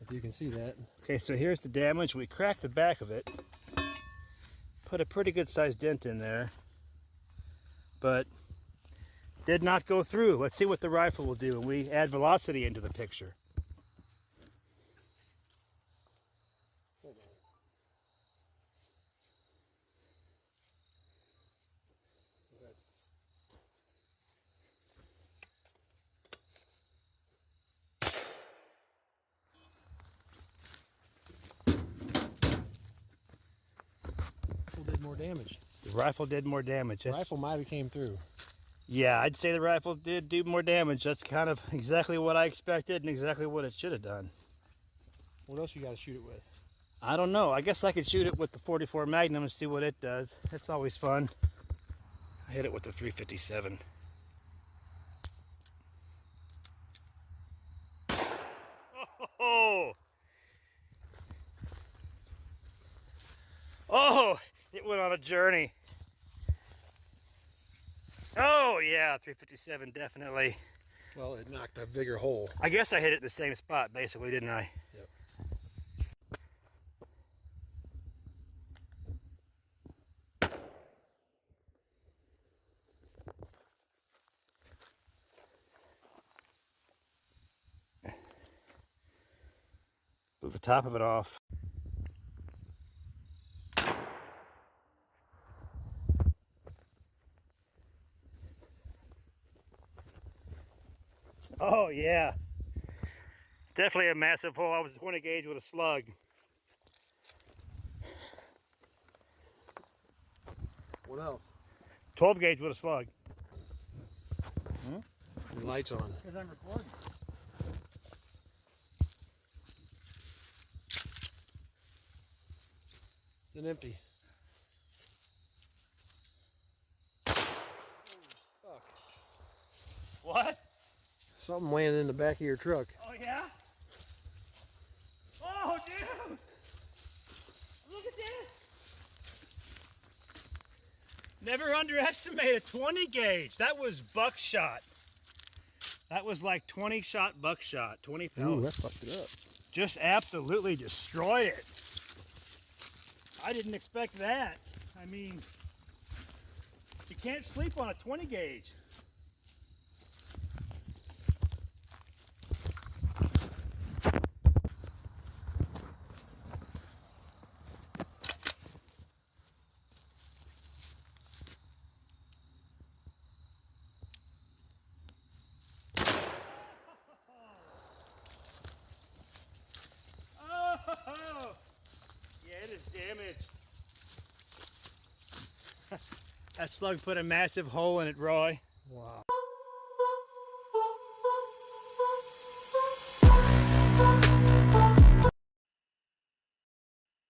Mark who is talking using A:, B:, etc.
A: if you can see that.
B: Okay, so here's the damage. We cracked the back of it. Put a pretty good sized dent in there. But did not go through. Let's see what the rifle will do when we add velocity into the picture.
A: Hold on. Okay. Did more damage.
B: The rifle did more damage.
A: The rifle might have came through.
B: Yeah, I'd say the rifle did do more damage. That's kind of exactly what I expected and exactly what it should have done.
A: What else you got to shoot it with?
B: I don't know. I guess I could shoot it with the 44 Magnum and see what it does. It's always fun. I hit it with the 357. Oh! Oh! It went on a journey. Oh yeah, 357 definitely.
A: Well, it knocked a bigger hole.
B: I guess I hit it in the same spot basically, didn't I?
A: Yep.
B: Blew the top of it off. Oh yeah, definitely a massive hole. I was 20 gauge with a slug.
A: What else?
B: 12 gauge with a slug.
A: The lights on.
B: Because I'm recording.
A: It's an empty. Oh, fuck.
B: What?
A: Something landed in the back of your truck.
B: Oh yeah? Oh dude! Look at this! Never underestimate a 20 gauge. That was buckshot. That was like 20 shot buckshot, 20 pellets.
A: Ooh, that fucked it up.
B: Just absolutely destroyed it. I didn't expect that. I mean, you can't sleep on a 20 gauge. Oh, yeah, it is damaged. That slug put a massive hole in it, Roy.
A: Wow.